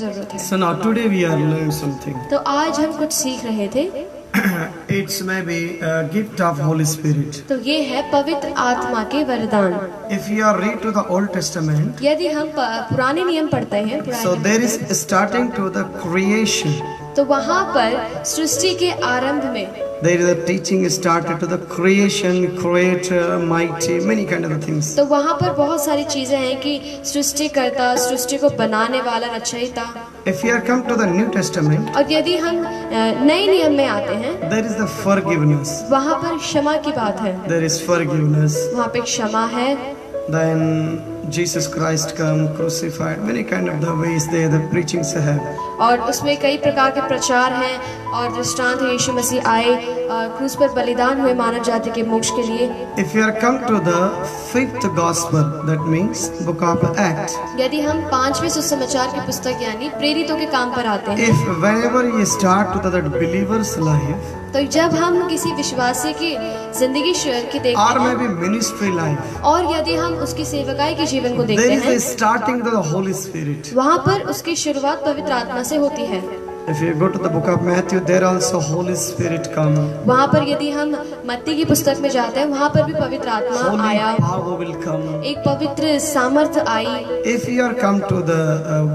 जरूरत है। So now today we are learning something. तो आज हम कुछ सीख रहे थे। It's maybe a gift of Holy Spirit. तो ये है पवित्र आत्मा के वरदान। If you are read to the Old Testament, यदि हम पुराने नियम पढ़ते हैं, so there is starting to the creation. तो वहाँ पर सृष्टि के आरंभ में There is a teaching started to the creation, creator, mighty, many kind of things. तो वहाँ पर बहुत सारी चीजें हैं कि सृष्टिकर्ता, सृष्टि को बनाने वाला, रचयिता। If you are come to the New Testament, और यदि हम नए नियम में आते हैं, there is the forgiveness. वहाँ पर क्षमा की बात है। There is forgiveness. वहाँ पे क्षमा है। Then Jesus Christ come crucified. Many kind of the ways there the preachings have. और उसमें कई प्रकार के प्रचार हैं और दृष्टांत है। यीशु मसीह आए, क्रूस पर बलिदान हुए मानव जाति के मोक्ष के लिए। If you are come to the fifth gospel, that means book of Acts. यदि हम 5वें सुसमाचार की पुस्तक यानी प्रेरितों के काम पर आते हैं, If whenever you start to that believer's life, तो जब हम किसी विश्वासी की जिंदगी की देखते or हैं, maybe ministry life, और यदि हम उसकी सेवकाई के जीवन को देखते there is हैं, a starting to the Holy Spirit. वहाँ पर उसकी शुरुआत पवित्र आत्मा से होती है। If you go to the book of Matthew, there also Holy Spirit come. वहाँ पर यदि हम मत्ती की पुस्तक में जाते हैं, वहाँ पर भी पवित्र आत्मा Holy आया, power will come. एक पवित्र सामर्थ्य आई। If you are come to the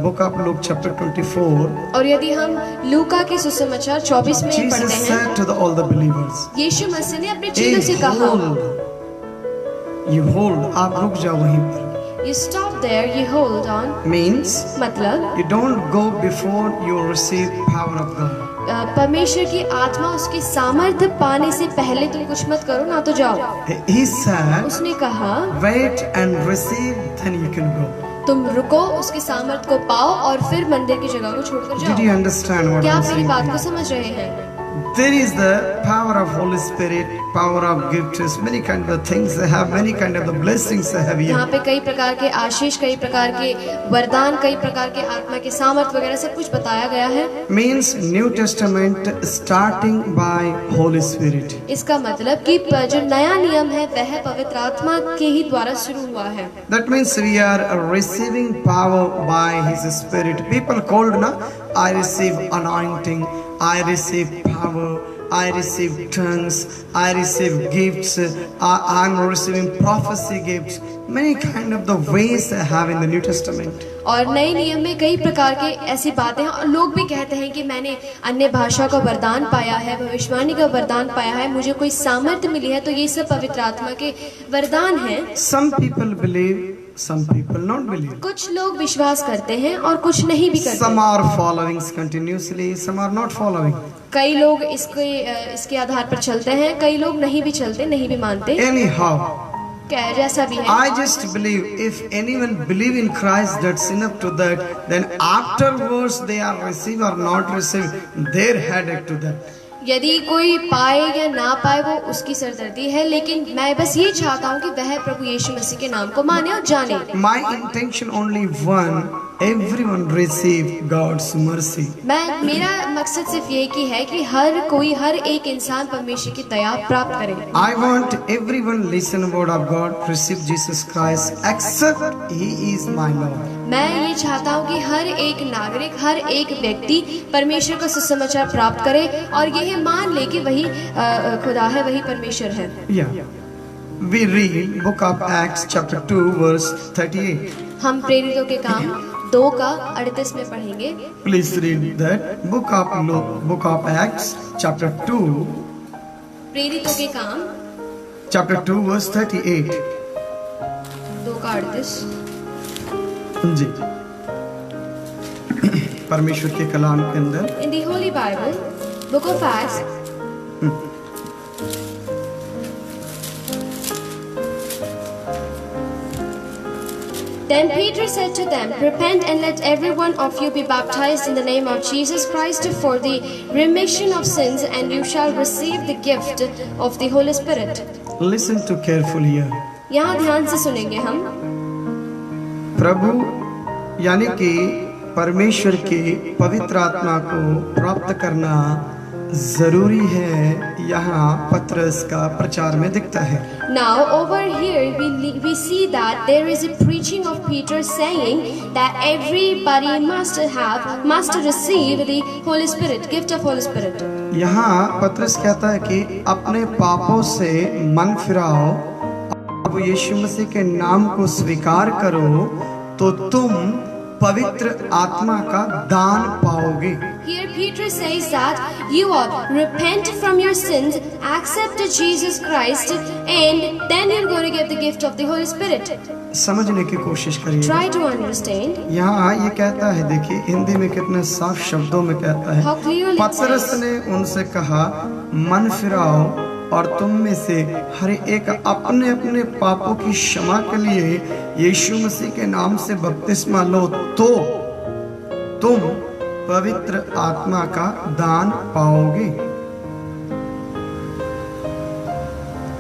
book of Luke chapter 24, और यदि हम लूका के सुसमाचार 24 में Jesus पढ़ते हैं, said to all the believers, यीशु मसीह ने अपने चेलों से कहा, you hold, आप रुक जाओ वहीं पर। You stop there, you hold on। Means मतलब you don't go before you receive power of God. परमेश्वर की आत्मा, उसकी सामर्थ्य पाने से पहले तुम कुछ मत करो, ना तो जाओ। He said, उसने कहा, wait and receive, then you can go. तुम रुको, उसकी सामर्थ्य को पाओ और फिर मंदिर की जगह को छोड़कर Did you जाओ। understand what क्या I'm आप मेरी बात saying? को समझ रहे हैं? There is the power of Holy Spirit, power of gifts, many kind of things they have, many kind of the blessings they have यहाँ here. पे कई प्रकार के आशीष, कई प्रकार के वरदान, कई प्रकार के आत्मा के सामर्थ वगैरह सब कुछ बताया गया है। Means New Testament starting by Holy Spirit. इसका मतलब कि जो नया नियम है वह पवित्र आत्मा के ही द्वारा शुरू हुआ है। That means we are receiving power by His Spirit. People called na, I receive anointing, I receive power, I receive tongues, I receive gifts, I'm receiving prophecy gifts. Many kind of the ways they have in the New Testament. और नए नियम में कई प्रकार के ऐसी बातें हैं और लोग भी कहते हैं कि मैंने अन्य भाषा का वरदान पाया है, भविष्यवाणी का वरदान पाया है, मुझे कोई सामर्थ्य मिली है। तो ये सब पवित्र आत्मा के वरदान हैं। Some people believe, some people not believe. कुछ लोग विश्वास करते हैं और कुछ नहीं भी करते। Some are following continuously, some are not following. कई लोग इसके आधार पर चलते हैं, कई लोग नहीं भी चलते, नहीं भी मानते। Anyhow, जैसा भी है, I just believe if anyone believe in Christ, that's enough to that. Then afterwards they are receive or not receive, their headache to that. यदि कोई पाए या ना पाए वो उसकी सरदर्दी है, लेकिन मैं बस ये चाहता हूँ कि वह प्रभु यीशु मसीह के नाम को माने और जाने। My intention only one, everyone receive God's mercy. मेरा मकसद सिर्फ ये की है कि हर कोई, हर एक इंसान परमेश्वर की दया प्राप्त करे। I want everyone listen word of God, receive Jesus Christ, accept He is my Lord. मैं ये चाहता हूँ कि हर एक नागरिक, हर एक व्यक्ति परमेश्वर का सुसमाचार प्राप्त करे और यह मान ले कि वही खुदा है, वही परमेश्वर है। Yeah. We read book of Acts chapter 2 verse 38. हम प्रेरितों के काम 2 का 38 में पढ़ेंगे। Please read that book of Acts chapter 2. प्रेरितों के काम Chapter 2 verse 38. 2 का 38। जी, परमेश्वर के कलाम के अंदर In the Holy Bible, Book of Acts, Then Peter said to them, Repent and let every one of you be baptized in the name of Jesus Christ for the remission of sins, and you shall receive the gift of the Holy Spirit. Listen to carefully here. यहाँ ध्यान से सुनेंगे हम। प्रभु यानी कि परमेश्वर के पवित्र आत्मा को प्राप्त करना जरूरी है यहाँ पतरस का प्रचार में दिखता है। Now over here we see that there is a preaching of Peter saying that everybody must receive the Holy Spirit, gift of Holy Spirit. यहाँ पतरस कहता है कि अपने पापों से मन फिराओ, अब यीशु मसीह के नाम को स्वीकार करो तो तुम पवित्र आत्मा का दान पाओगे। Here Peter says that you ought repent from your sins, accept Jesus Christ, and then you're going to get the gift of the Holy Spirit. समझने की कोशिश करिए। Try to understand. यहाँ ये कहता है, देखिए हिंदी में कितने साफ शब्दों में कहता है। How clearly it पतरस says. ने उनसे कहा, मन फिराओ और तुम में से हर एक अपने अपने पापों की क्षमा के लिए यीशु मसीह के नाम से बपतिस्मा लो तो तुम पवित्र आत्मा का दान पाओगे।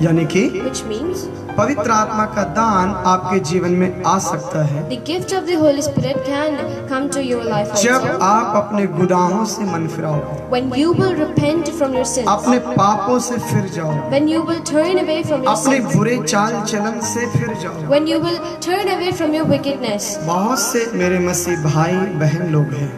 यानी कि Which means पवित्र आत्मा का दान आपके जीवन में आ सकता है the gift of the Holy Spirit can come to your life जब also. आप अपने गुनाहों से मन फिराओ, When you will repent from your sins. अपने पापों से फिर जाओ, When you will turn away from your अपने sins. बुरे चाल चलन से फिर जाओ। When you will turn away from your wickedness. बहुत से मेरे मसीह भाई बहन लोग हैं,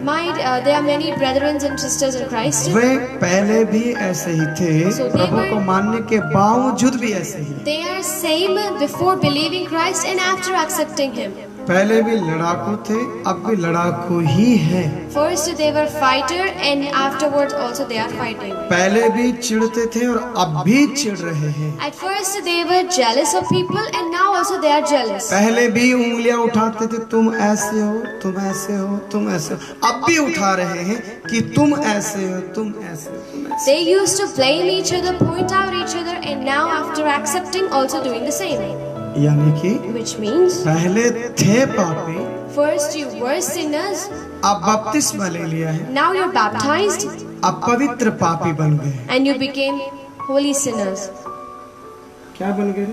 There are many brethren and sisters in Christ. वे पहले भी ऐसे ही थे, So they प्रभु को were- मानने के बावजूद भी ऐसे ही। They are same before believing Christ and after accepting Him. पहले भी लड़ाकू थे, अब भी लड़ाकू ही है। First they were fighter and afterwards also they are fighting. पहले भी चिढ़ते थे और अब भी चिढ़ रहे हैं। At first they were jealous of people and now also they are jealous. पहले भी उंगलियां उठाते थे, तुम ऐसे हो, तुम ऐसे हो, तुम ऐसे हो। अब भी उठा रहे हैं कि तुम ऐसे हो, तुम ऐसे हो, तुम ऐसे They used to blame each other, point out each other, and now after accepting also doing the same. हो। यानी कि Which means पहले थे पापी, first you were sinners, अब बपतिस्मा ले लिया है, now you're baptized अब पवित्र पापी बन गए। and you became holy sinners. क्या बन गए?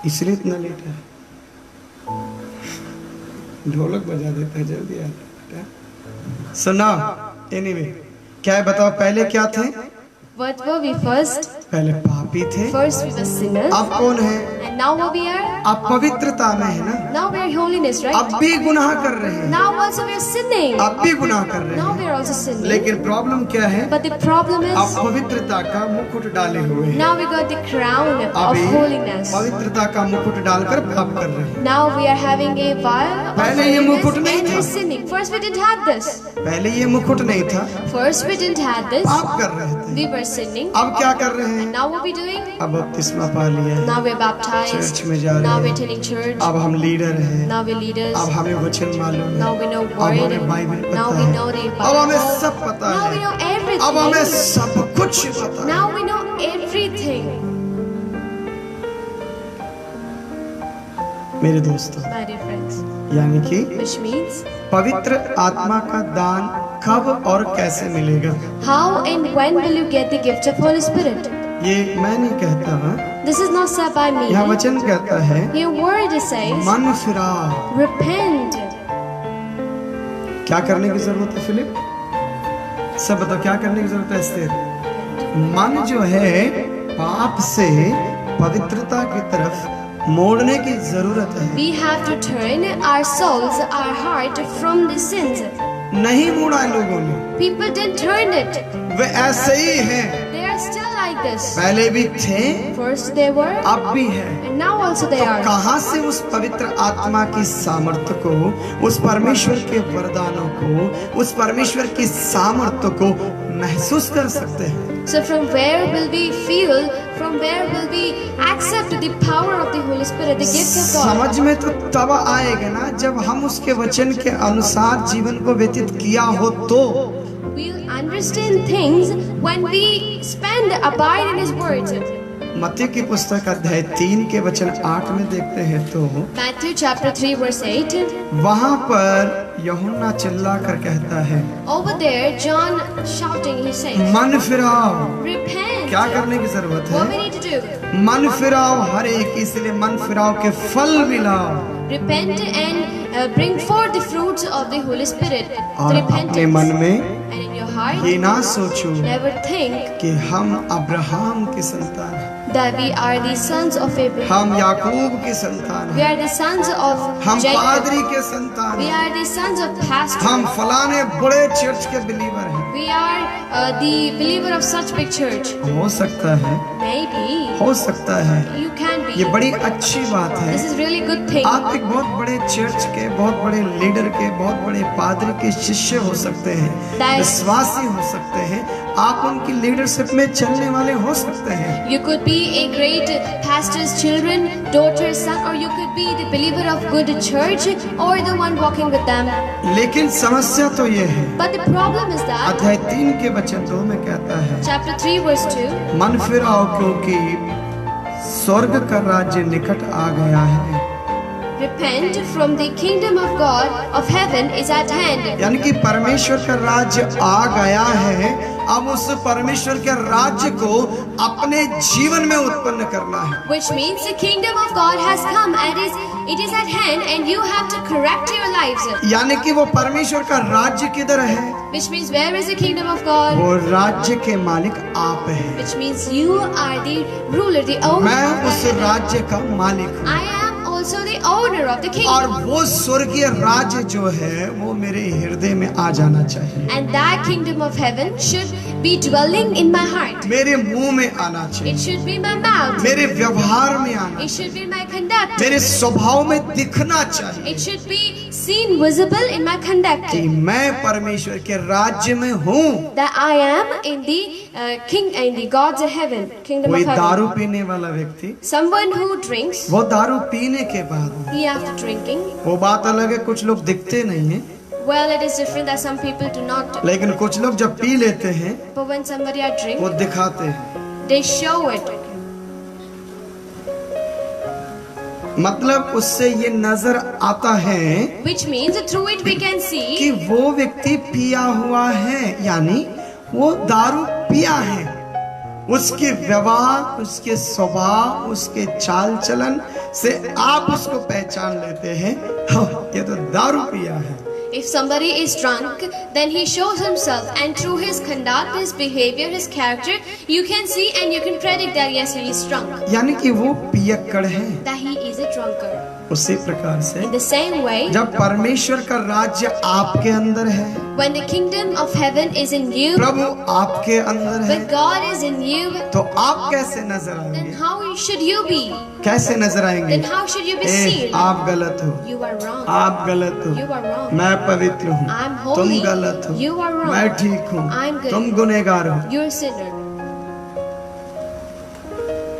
इसलिए इतना लेट है। ढोलक बजा देता है, जल्दी आ बेटा। सुना, एनीवे क्या है बताओ, पहले क्या थे? What were we first? पहले पापी थे, First we were sinners, अब कौन है? and now what we are? अब पवित्रता में है ना। Now we are holiness, right? अब भी गुनाह कर रहे हैं, Now also we are sinning. अब भी गुनाह कर रहे Now हैं, we are also sinning. लेकिन प्रॉब्लम क्या है? But the problem अब is पवित्रता का मुकुट डाले हुए हैं, now we got the crown of अभी holiness. पवित्रता का मुकुट डालकर पाप कर रहे हैं। Now we are having a vow of पहले ये मुकुट holiness नहीं and था। we're sinning. First we didn't have this. पहले ये मुकुट नहीं था, First we didn't have this. पाप कर रहे थे। We were sinning. अब क्या कर रहे हैं? And now what we doing? अब बपतिस्मा पा लिया है, Now we're baptized. चर्च में जा रहे Now we're हैं, attending church. अब हम लीडर हैं, Now we're leaders. अब हमें वचन मालूम है, Now we know अब word. हमें बाइबल Now पता we है, know the अब हमें Bible. सब पता Now we है, know everything. अब हमें सब कुछ पता है। Now we know everything. मेरे दोस्तों, My dear friends. यानी कि Which means पवित्र आत्मा का दान कब और कैसे मिलेगा? how and when will you get the gift of Holy Spirit? ये मैं नहीं कहता, This is not said by me. यहाँ वचन कहता है, Your word says, मन फिराओ। repent. क्या करने की जरूरत है फिलिप? सब बताओ, क्या करने की जरूरत है एस्तेर? मन जो है पाप से पवित्रता की तरफ मोड़ने की जरूरत है। We have to turn our souls, our heart from the sins. नहीं मोड़ा लोगों ने, People didn't turn it. वे ऐसे ही हैं, They are still like this. पहले भी थे, First they were, अब भी है। and now also they तो are. कहां से उस पवित्र आत्मा की सामर्थ्य को, उस परमेश्वर के वरदानों को, उस परमेश्वर की सामर्थ्य को महसूस कर सकते हैं? So from where will we feel, from where will we accept the power of the Holy Spirit, the gift of God? समझ में तो तब आएगा ना जब हम उसके वचन के अनुसार जीवन को व्यतीत किया हो तो। We'll understand things when we spend, abide in His words. मत्ती की पुस्तक अध्याय 3 के वचन 8 में देखते हैं तो Matthew chapter 3 verse 8. वहां पर यूहन्ना चिल्ला कर कहता है, Over there, John shouting, he says, मन फिराओ। repent. क्या करने की जरूरत What है? we need to do? मन फिराओ हर एक, इसलिए मन फिराओ के फल मिलाओ Repent and bring forth the fruits of the Holy Spirit. और अपने मन में And in your heart, ये ना सोचो never think कि हम अब्राहम की संतान हैं, that we are the sons of Abraham. हम याकूब की संतान We हैं, are the sons of हम Jacob. पादरी के संतान We हैं, are the sons of pastor. हम फलाने बड़े चर्च के बिलीवर हैं। We are the believer of such big church. हो सकता है, Maybe हो सकता है, you can be. ये बड़ी अच्छी बात है। This is really good thing. आप एक बहुत बड़े चर्च के, बहुत बड़े लीडर के, बहुत बड़े पादरी के शिष्य हो सकते हैं, That- विश्वासी हो सकते हैं, आप उनकी लीडरशिप में चलने वाले हो सकते हैं। You could be a great pastor's children, daughter, son, or you could be the believer of good church or the one walking with them. लेकिन समस्या तो ये है, But the problem is that अध्याय 3 के वचन 2 में कहता है, chapter 3 verse 2, मन फिराओ क्योंकि स्वर्ग का राज्य निकट आ गया है। repent from the kingdom of God of heaven is at hand. यानी कि परमेश्वर का राज्य आ गया है, अब उस परमेश्वर के राज्य को अपने जीवन में उत्पन्न करना है। Which means the kingdom of God has come and it is at hand and you have to correct your lives. यानी कि वो परमेश्वर का राज्य किधर है? Which means where is the kingdom of God? वो राज्य के मालिक आप हैं। Which means you are the ruler, the owner. मैं उस राज्य का मालिक हूँ, I am also the owner of the और kingdom. वो स्वर्गीय राज्य जो है वो मेरे हृदय में आ जाना चाहिए, And that kingdom of heaven should be dwelling in my heart. मेरे मुंह में आना It चाहिए, should be my mouth. मेरे व्यवहार में आना, It should be my conduct. मेरे स्वभाव में दिखना चाहिए It should be seen visible in my conduct. कि मैं परमेश्वर के राज्य में हूँ। That I am in the in the God's heaven, kingdom कोई of heaven. दारू पीने वाला व्यक्ति, Someone who drinks, वो दारू पीने के बाद, he after drinking, वो बात अलग है, कुछ लोग दिखते नहीं हैं, well, it is different that some people do not. लेकिन कुछ लोग जब पी लेते हैं But when somebody are drink, वो दिखाते हैं। they show it. मतलब उससे ये नजर आता है Which means through it we can see कि वो व्यक्ति पिया हुआ है, यानी वो दारू पिया है। उसके व्यवहार, उसके स्वभाव, उसके चाल चलन से आप उसको पहचान लेते हैं, हाँ, ये तो दारू पिया है। if somebody is drunk, then he shows himself, and through his conduct, his behavior, his character, you can see and you can predict that yes, he is drunk, यानी कि वो पियक्कड़ है। that he is a drunkard. उसी प्रकार से In the same way, जब परमेश्वर का राज्य आपके अंदर है, when the kingdom of heaven is in you, प्रभु आपके अंदर है, when God is in you, तो आप कैसे नजर then आएंगे? how should you be? कैसे नजर आएंगे? Then how should you be A, seen? आप गलत हो, You are wrong. आप गलत हो, You are wrong. मैं पवित्र हूँ, I'm तुम holy. गलत हो, You are wrong. मैं ठीक हूँ, I'm good. तुम गुनहगार हो। You're a sinner.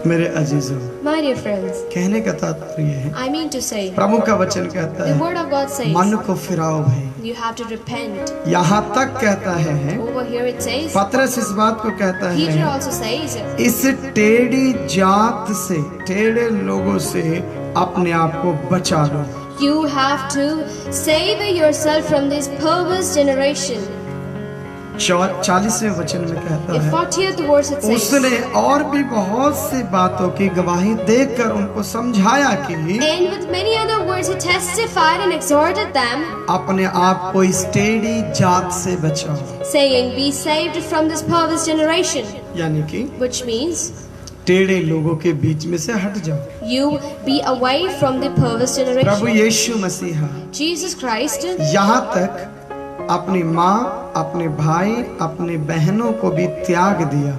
मेरे अजीजों, My dear friends, कहने का तात्पर्य है, I mean to say, प्रभु का वचन कहता the है, word of God says, मन को फिराओ भाई। you have to repent. यहाँ तक कहता है, Over here it says, पतरस इस बात को कहता Peter है, also says, इस टेढ़ी जात से, टेढ़े लोगों से अपने आप को बचा लो। you have to save yourself from this perverse generation. 40वें वचन में कहता In है, 40th verse it says, उसने और भी बहुत सी बातों की गवाही देकर उनको समझाया कि and with many other words he testified and exhorted them, अपने आप को इस टेढ़ी जात से बचाओ। saying, be saved from this perverse generation. यानी कि Which means, टेढ़े लोगों के बीच में से हट जाओ। you be away from the perverse Prabhu generation. यीशु मसीहा Jesus Christ, यहाँ तक अपनी माँ, अपने भाई, अपने बहनों को भी त्याग दिया।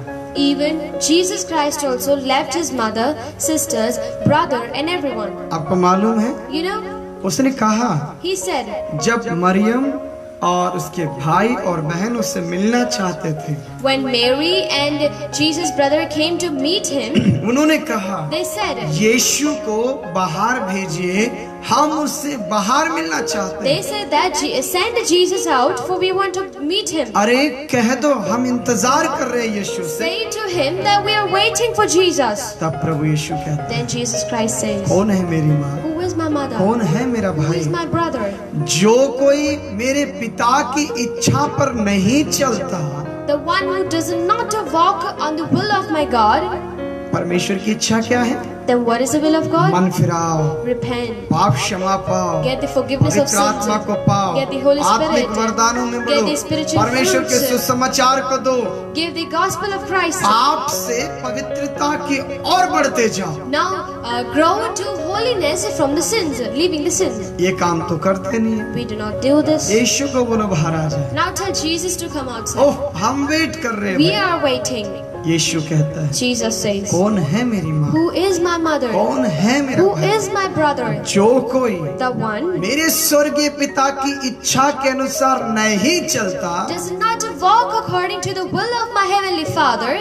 even Jesus Christ also left his mother, sisters, brother and everyone. आपको मालूम है, You know, उसने कहा he said, जब मरियम और उसके भाई और बहन उससे मिलना चाहते थे, when Mary and Jesus' brother came to meet him, उन्होंने कहा they said, यीशु को बाहर भेजिए, हम उससे बाहर मिलना चाहते they हैं। said that send Jesus out for we want to meet him. अरे कह दो हम इंतजार कर रहे हैं यीशु से। Say to him that we are waiting for Jesus. तब प्रभु यीशु कहते, Then Jesus Christ says, कौन है मेरी माँ, who is my mother? कौन है मेरा Who भाई? is my brother? जो कोई मेरे पिता की इच्छा पर नहीं चलता, The one who does not walk on the will of my God, परमेश्वर की इच्छा क्या है? then what is the will of God? मन फिराओ, Repent, पाप क्षमा पाओ, get the forgiveness of पवित्र आत्मा sins, को पाओ, get the Holy आत्मिक Spirit, वरदानों में get the बढ़ो, spiritual परमेश्वर के fruits, सुसमाचार को दो, give the gospel of Christ. आप से पवित्रता की और बढ़ते जाओ। Now grow to holiness from the sins, leaving the sins. ये काम तो करते नहीं है। We do not do this. यीशु को बोलो बाहर आ जाए। Now tell Jesus to come outside. ओह, हम वेट कर रहे We हैं। are waiting. यीशु कहता है, Jesus says, कौन है मेरी माँ? who is my mother? कौन है मेरा Who भाई? is my brother? जो कोई The one मेरे स्वर्गीय पिता की इच्छा के अनुसार नहीं चलता, does not walk according to the will of my heavenly Father.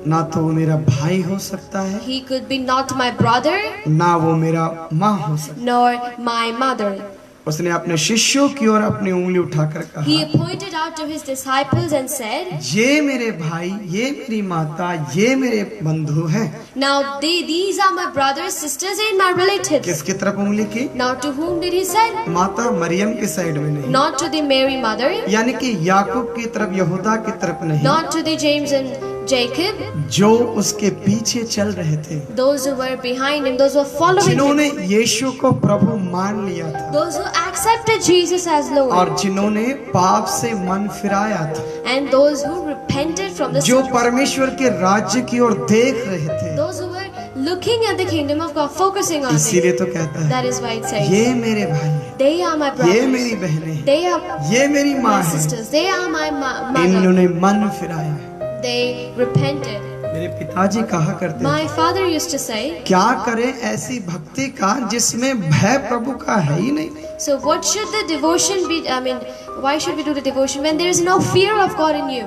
ना तो वो मेरा भाई हो सकता है, He could be not my brother ना वो मेरा माँ हो सकता nor my mother. है। उसने अपने शिष्यों की ओर अपनी उंगली उठाकर कहा, He pointed out to his disciples and said, ये मेरे भाई, ये मेरी माता, ये मेरे बंधु हैं। now these are my brothers, sisters and my relatives. किसकी तरफ उंगली की? Now to whom did he say? माता मरियम की साइड में नहीं, Not to the Mary mother, यानी कि याकूब की तरफ, यहूदा की तरफ नहीं, not to the James and Jacob, जो उसके पीछे चल रहे थे, those who were behind him, those who were following जिन्होंने him, यीशु को प्रभु मान लिया था those who accepted Jesus as Lord, और जिन्होंने पाप से मन फिराया था, and those who repented from the जो sins, परमेश्वर के राज्य की ओर देख रहे थे। those who were looking at the kingdom of God, focusing on it. इसीलिए तो कहता है, That is why it says, ये मेरे भाई हैं, they are my ये brothers, मेरी बहनें हैं, they are ये मेरी माँ my है, sisters, they are my mother. इन्होंने मन फिराया है। They repented. मेरे पिताजी कहा करते My थे, father used to say, क्या करें ऐसी भक्ति का जिसमें भय प्रभु का है ही नहीं। so what should the devotion be? I mean, why should we do the devotion when there is no fear of God in you?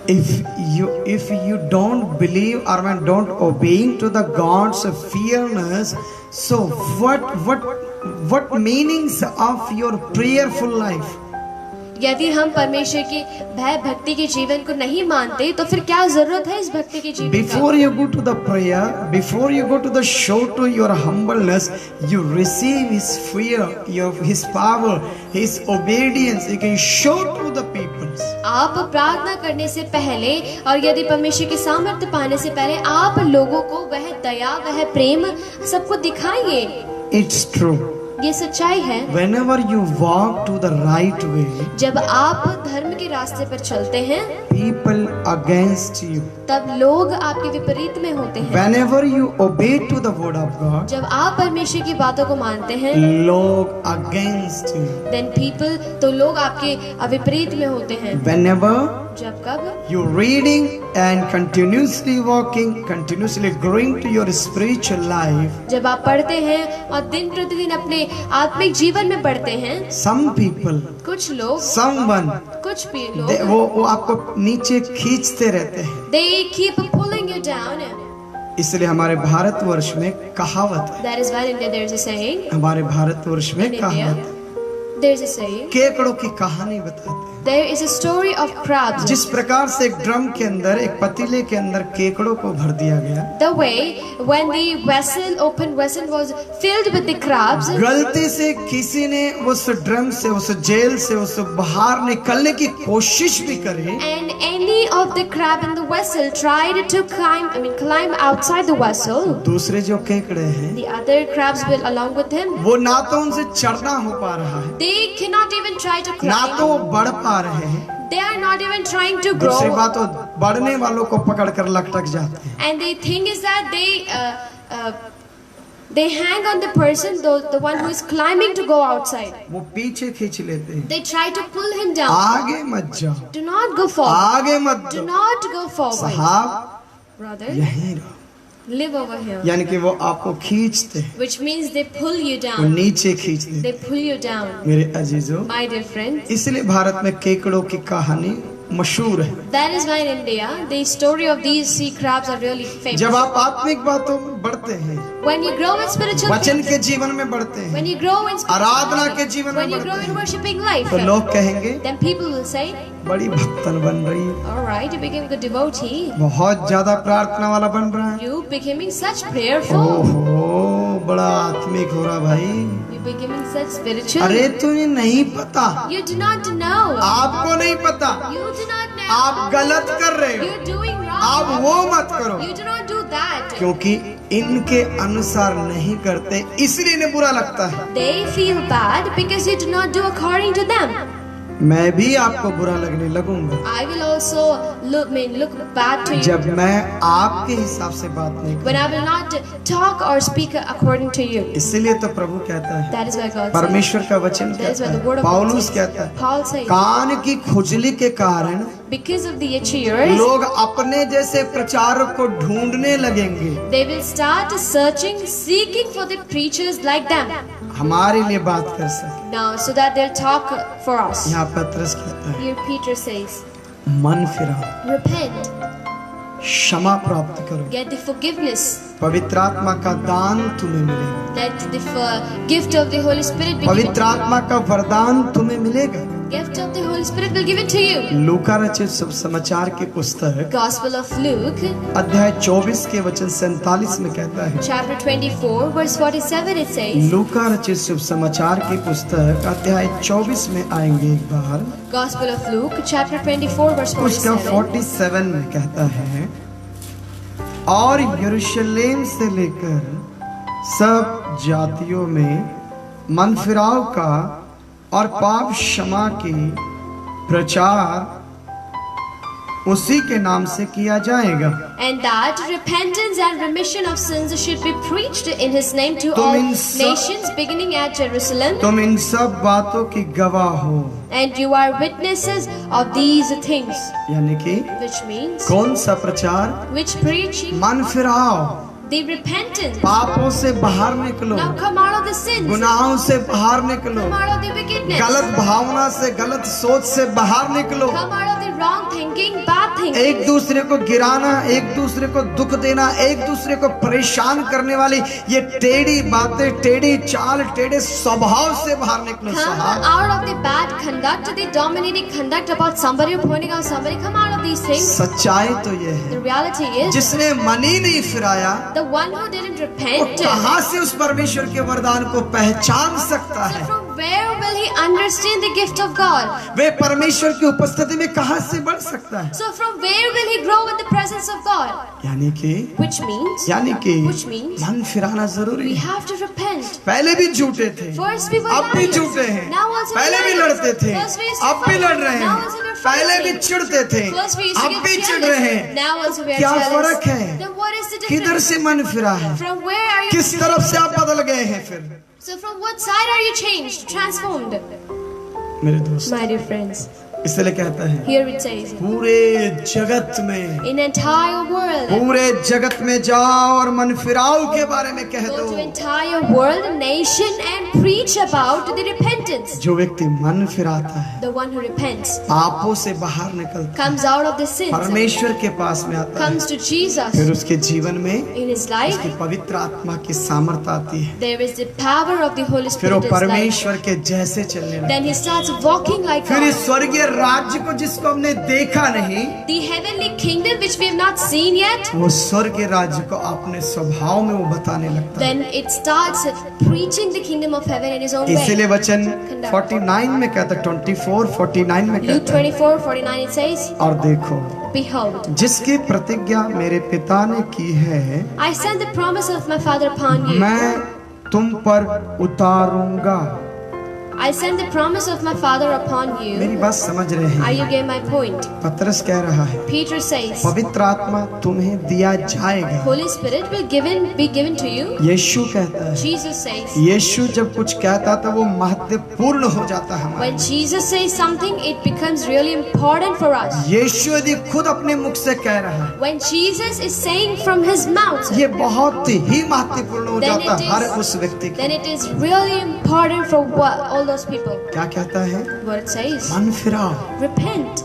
If you don't believe or when don't obeying to the God's fearness, so what meanings of your prayerful life? यदि हम परमेश्वर की भय भक्ति के जीवन को नहीं मानते तो फिर क्या जरूरत है इस भक्ति के जीवन Before you go to the prayer, before you go to the show to your humbleness, you receive His fear, His power, His obedience. You can show to the people. आप प्रार्थना करने से पहले और यदि परमेश्वर के सामर्थ्य पाने से पहले आप लोगों को वह दया वह प्रेम सबको दिखाइए। It's true. ये सच्चाई है। Whenever you walk to the right way, जब आप धर्म के रास्ते पर चलते हैं people against you. तब लोग आपके विपरीत में होते हैं। Whenever you obey to the word of God, जब आप परमेश्वर की बातों को मानते हैं लोग against you. then people तो लोग आपके विपरीत में होते हैं। Whenever जब कब you reading and continuously walking, continuously growing to your spiritual life, जब आप पढ़ते हैं और दिन प्रतिदिन अपने आत्मिक जीवन में बढ़ते हैं, some people, कुछ लोग someone, कुछ भी they, लोग वो आपको नीचे खींचते रहते हैं। they keep pulling you down. इसलिए हमारे भारतवर्ष में कहावत है, That is why in India there is a saying. हमारे भारतवर्ष में In कहावत India there is a saying. केकड़ों की कहानी बताते हैं। There is a story of crabs. जिस प्रकार से एक ड्रम के अंदर, एक पतीले के अंदर केकड़ों को भर दिया गया, The way when the vessel, open vessel was filled with the crabs, गलती से किसी ने उस ड्रम से, उस जेल से, उस बाहर निकलने की कोशिश भी करे, and any of the crab in the vessel tried to climb outside the vessel, दूसरे जो केकड़े हैं the other crabs will along with him. वो ना तो उनसे चढ़ना हो पा रहा है, They cannot even try to ना तो वो climb. बढ़ पा रहे हैं, They are not even trying to दूसरी grow. बात वो बढ़ने वालों को पकड़ कर लटक जाते हैं। And the thing is that they hang on the person, the one who is climbing to go outside. वो पीछे खींच लेते हैं, They try to pull him down. आगे मत जाओ, Do not go forward. आगे मत Do जाओ, not go forward. साहब Brother, यहीं रहो। live over here. यानी कि वो आपको खींचते हैं, Which means they pull you वो down. नीचे खींचते हैं। They pull you down. मेरे अजीजों, My dear friends. इसलिए भारत में केकड़ों की कहानी मशहूर है। That is why in India, the story of these sea crabs are really famous. जब आप आत्मिक बातों में बढ़ते हैं, When you grow in spiritual वचन things, के जीवन में बढ़ते हैं, when you grow in आराधना के spiritual जीवन when में you grow बढ़ते in हैं, worshiping life, तो लोग कहेंगे then people will say, बड़ी भक्तन बन रही है, all right, you became a good devotee. बहुत ज्यादा प्रार्थना वाला बन रहा है, You becoming such prayerful. ओहो बड़ा आत्मिक हो रहा भाई। You becoming such spiritual. अरे तुम्हें नहीं पता, You do not know. आपको नहीं पता, You do not know. आप गलत कर रहे हो, You're doing wrong. आप वो मत करो, You do not do that. क्योंकि इनके अनुसार नहीं करते इसलिए इन्हें बुरा लगता है। They feel bad because you do not do according to them. मैं भी आपको बुरा लगने लगूंगा I will also look bad to you जब मैं आपके हिसाब से बात नहीं when I will not talk or speak according to you. इसीलिए तो प्रभु कहता है, That is why God says. परमेश्वर का वचन That is कहता why the है, word of God पौलुस says. कहता है, Paul says. कान की खुजली के कारण Because of the itchy ears, लोग अपने जैसे प्रचारक को ढूंढने लगेंगे। they will start searching, seeking for the preachers like them. हमारे लिए बात कर सके। Now, so that they'll talk for us. यहाँ पत्रस कहता है, Here Peter says, मन फिराओ, repent, क्षमा प्राप्त करो, get the forgiveness, पवित्र आत्मा का दान तुम्हें मिलेगा, let the gift of the Holy Spirit be given पवित्र to आत्मा का वरदान तुम्हें मिलेगा। you. Gift of the Holy Spirit will give it to you. लूका रचित सुसमाचार की पुस्तक Gospel of Luke, अध्याय 24 के वचन 47 में कहता है, chapter 24, verse 47, it says, लूका रचित सुसमाचार की पुस्तक अध्याय 24 में आएंगे एक बार, Gospel of Luke, chapter 24, verse उसका 47. 47 में कहता है, और यरूशलेम से लेकर सब जातियों में मन फिराव का और पाप क्षमा की प्रचार उसी के नाम से किया जाएगा। And that repentance and remission of sins should be preached in His name to तुम all इन सब- nations, beginning at Jerusalem. तुम इन सब बातों की गवाह हो। And you are witnesses of these things. यानी कि Which means, कौन सा प्रचार? which preaching? मन फिराओ, The repentance. पापों से बाहर निकलो, Now come out of the sins. गुनाहों से बाहर निकलो, Come out of the wickedness. गलत भावना से, गलत सोच से बाहर निकलो। Come out of the wrong thinking, bad thinking. एक दूसरे को गिराना, एक दूसरे को दुख देना, एक दूसरे को परेशान करने वाली ये टेढ़ी बातें, टेढ़ी चाल, टेढ़े स्वभाव से बाहर निकलो। Come साहब, out of the bad conduct, the dominating conduct about somebody or pointing out somebody. Come out of these things. सच्चाई तो ये है, The reality is, जिसने मन ही नहीं फिराया the one who didn't वो repent, कहाँ से उस परमेश्वर के वरदान को पहचान सकता so है? from where will he understand the gift of God? वे परमेश्वर की उपस्थिति में कहाँ से बढ़ सकता है? So from where will he grow in the presence of God? यानी कि Which means, यानी means- मन फिराना जरूरी we है। have to repent. पहले भी झूठे थे, First we were अब भी liars. झूठे हैं, Now also पहले we're भी liars. लड़ते थे, First we used to अब भी fight. लड़ रहे Now हैं, also we're पहले भी fighting. चिढ़ते थे, First we used to अब get भी चिढ़ jealous. रहे हैं। Now also we are क्या jealous. फर्क है? Then what is the किधर difference? से मन फिरा है? From where are you? किस तरफ से आप बदल गए हैं फिर? So from what side are you changed, transformed? मेरे दोस्त, My dear friends, इसलिए कहता है, here it says, पूरे जगत में, in entire world, पूरे जगत में जाओ और मन फिराव के बारे में कह go दो। to entire world, nation, and preach about the repentance. जो व्यक्ति मन फिराता है, The one who repents पापों से बाहर निकलता है, comes out of the sins, परमेश्वर के पास में आता है, comes to Jesus. फिर उसके जीवन में In his life, उसकी पवित्र आत्मा की सामर्थ आती है, there is the power of the Holy फिर वो Spirit in his life. परमेश्वर के जैसे चलने लगता है। Then he starts walking like फिर इस God. स्वर्गीय राज्य को जिसको हमने देखा नहीं, The heavenly kingdom which we have not seen yet, वो स्वर्गीय राज्य को अपने स्वभाव में वो बताने लगता है। then it starts preaching the kingdom of heaven in his own इसीलिए way. वचन 49 में कहता है, 24:49 में Luke कहता है, 24:49 it says, और देखो Behold, जिसकी प्रतिज्ञा मेरे पिता ने की है, I send the promise of my Father upon you. मैं तुम पर उतारूंगा। I send the promise of my Father upon मेरी you. बात समझ रहे Are हैं? you getting my point? पतरस कह रहा है, Peter says, पवित्र आत्मा तुम्हें दिया जाएगा। Holy Spirit will be given to you. यीशु कहता है, Jesus says, यीशु जब कुछ कहता तो वो महत्वपूर्ण हो जाता है हमारे। when Jesus says something, it becomes really important for us. यीशु यदि खुद अपने मुख से कह रहा है, When Jesus is saying from his mouth, ये बहुत ही महत्वपूर्ण हो Then जाता it है is- हर उस व्यक्ति को। then it is really important for all those people. क्या कहता है? What it says, मन फिराओ। repent.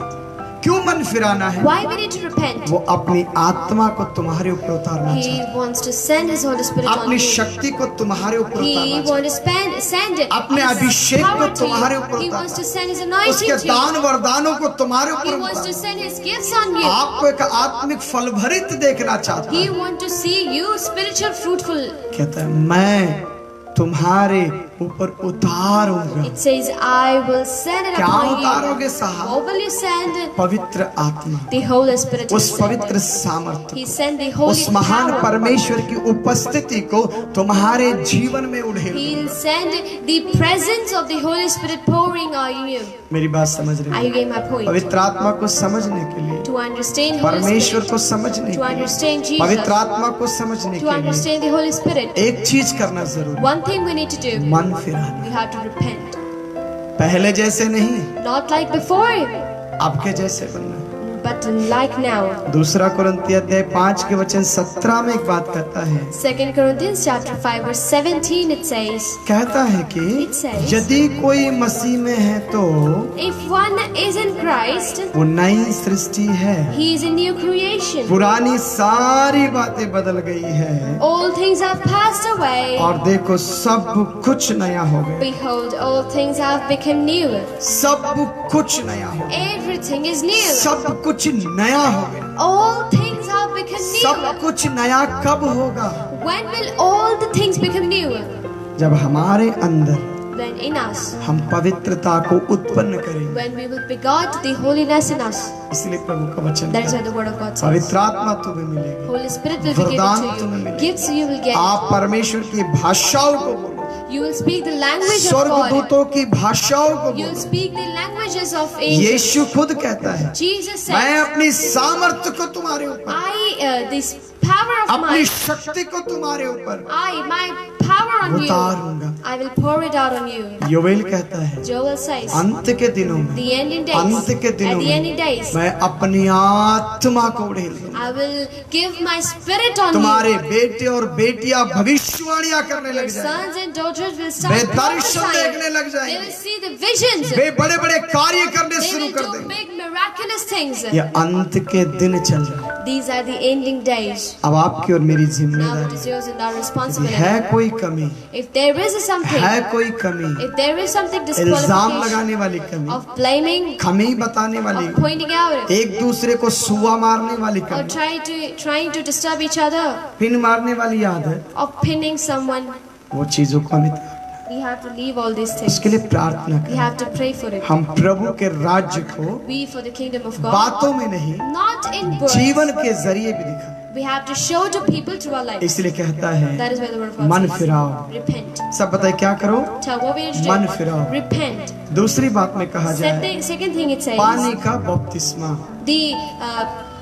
क्यों मन फिराना है? Why we need to repent? वो अपनी आत्मा को तुम्हारे ऊपर उतारना He चाहता wants to send his Holy Spirit है, on अपनी you. शक्ति को तुम्हारे ऊपर He उतारना चाहता wants to send अपने his अभिषेक को power to तुम्हारे you. ऊपर He उतारना wants to send his है, anointing उसके to you. दान वरदानों को तुम्हारे He ऊपर wants to उतारना send his gifts on है। you. आपको एक आत्मिक फल भरित देखना चाहता He है। wants to see you spiritual fruitful. कहता है, मैं तुम्हारे ऊपर उतारूंगा। It says, I will send it क्या upon उतारोगे you. साहब? What will you send? पवित्र आत्मा, The Holy Spirit. उस पवित्र सामर्थ्य, He sent the Holy उस महान power. परमेश्वर की उपस्थिति को तुम्हारे जीवन में उड़ेल। He'll send the presence of the Holy Spirit pouring on you. मेरी बात समझ रहे Are you हो? getting my point? पवित्र आत्मा को समझने के लिए, To understand Holy परमेश्वर Spirit, को समझने to के लिए, understand पवित्र Jesus, आत्मा को समझने to के लिए understand the Holy Spirit, एक चीज करना जरूरी, one thing we need to do, मन फिराना। we have to repent. पहले जैसे नहीं, Not like before, आपके जैसे बनना। but like now. दूसरा कुरिन्ती अध्याय 5 के वचन 17 में एक बात कहता है, 2 Corinthians chapter 5 verse 17 it says, कहता है कि It says, यदि कोई मसीह में है तो if one is in Christ, वो नई सृष्टि है, he is a new creation. पुरानी सारी बातें बदल गई है All things have passed away. और देखो सब कुछ नया हो गया। Behold, all things have become new. सब कुछ नया हो गया, Everything is new. सब कुछ नया हो गया। All things have become सब new. कुछ नया कब होगा? When will all the things become new? जब हमारे अंदर When in us. हम पवित्रता को उत्पन्न करेंगे। When we will begot the holiness in us. इसलिए प्रभु का वचन That is कहता why the word of God है, says. पवित्र आत्मा तुम्हें मिलेगी, Holy Spirit will be वरदान given to तुम्हें you. मिलेंगे। Gifts you will get. आप परमेश्वर की भाषाओं को बोलो, You will speak the language of God. स्वर्गदूतों की भाषाओं को You will बोलो। speak the languages of angels. यीशु खुद कहता है, Jesus मैं said, अपनी सामर्थ्य को तुम्हारे ऊपर, this power of अपनी mine, शक्ति को तुम्हारे ऊपर my power on you, उतारूंगा। I will pour it out on you. योवेल कहता है, Joel says, अंत के दिनों में, the ending days, अंत के at दिनों the ending में days, मैं अपनी आत्मा को उड़ेल दूंगा। I will give my spirit on तुम्हारे you. बेटे और बेटियां भविष्यवाणियां करने Your लग जाएंगे, sons and daughters will way start Darshan prophesying. देखने लग They will जाएंगे, see the visions. वे बड़े बड़े कार्य करने They शुरू will कर do देंगे। big miraculous things. ये अंत के दिन चल रहे हैं। These are the ending days. अब आपकी और मेरी Now it जिम्मेदारी is yours and our है, responsibility. कोई कमी, If there is something, है कोई कमी, if there is something इल्जाम disqualification लगाने वाली कमी, of blaming, खमी बताने वाली, of pointing out, एक दूसरे को सुआ मारने वाली or कमी, trying to disturb each other, pin मारने वाली आदत, of pinning someone, वो चीजों को हमें, we have to leave all these things. इसके लिए प्रार्थना We करें। have to pray for it. हम प्रभु के राज्य को We for the kingdom of God, बातों में नहीं, not in words. जीवन के जरिए भी दिखाएं। We have to show to people through our life. इसलिए कहता है, That is why the word of God मन says, फिराओ। repent. सब बताए क्या करो? Tell what we need to मन do. फिराओ। Repent. दूसरी बात में कहा जाए, Second thing it says, पानी का बपतिस्मा, the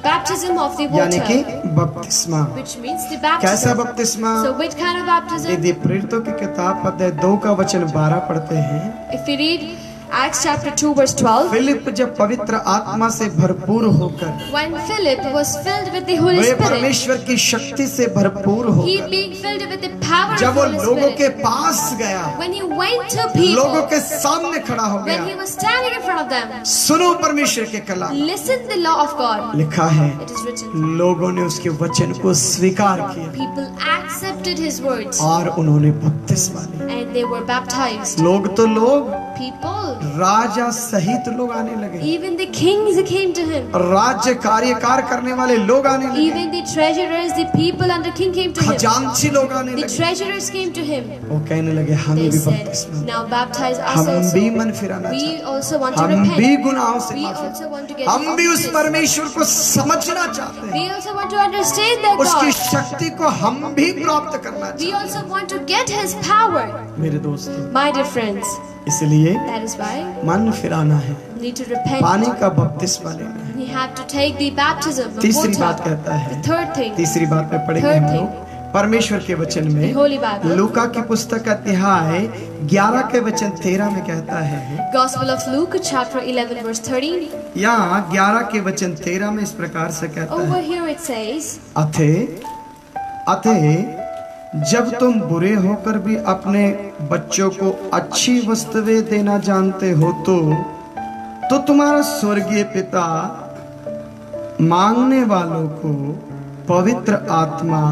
baptism of the यानी कि water, बपतिस्मा। which means the कैसा baptism. बपतिस्मा? So which kind of baptism? यदि प्रेरितों की किताब अध्याय 2 का वचन 12 पढ़ते हैं, If we read Acts chapter 2 verse 12, Philip जब पवित्र आत्मा से भरपूर होकर, when Philip was filled with the Holy way Spirit, परमेश्वर की शक्ति से भरपूर he होकर being filled with the power of जब वो Holy लोगों के Spirit, पास गया, when he went to लोगों people, के सामने खड़ा हो when he गया, was standing in front of them, सुनो परमेश्वर के कलाम, listen the law of God. लिखा है, It is written, लोगों ने उसके वचन को स्वीकार किया people accepted his words और उन्होंने बपतिस्मा लिया। and they were baptized. लोग तो लोग, People, राजा सहित लोग आने लगे, even the kings came to him, राज्य कार्यकार करने वाले लोग आने लगे, even the treasurers, the people under king came to him, खजांची लोग आने the लगे। treasurers came to him. वो कहने लगे, हमें They भी said, बपतिस्मा, now baptize us हम भी also. मन फिराना We चाहते, also want to हम भी repent. गुनाहों से We माफी, also want to get हम भी उस forgiveness. परमेश्वर को समझना चाहते हैं, We also want to understand that उसकी God. शक्ति को हम भी प्राप्त करना We चाहते also want to get his power. हैं। मेरे दोस्तों, My dear friends, इसलिए that is why मन फिराना है, we need to repent. पानी का बपतिस्मा लेना है। We have to take the baptism of तीसरी बात water. कहता है, The third thing, तीसरी बात में पढ़ेंगे Third हम thing. लोग परमेश्वर के वचन the में, Holy Bible. लूका की पुस्तक अध्याय 11 के वचन 13 में कहता है, Gospel of Luke, chapter 11, verse 13. यहाँ 11 के वचन 13 में इस प्रकार से कहता Over है, here it says, अतः जब तुम बुरे होकर भी अपने बच्चों को अच्छी वस्तुएं देना जानते हो तो तुम्हारा स्वर्गीय पिता मांगने वालों को पवित्र आत्मा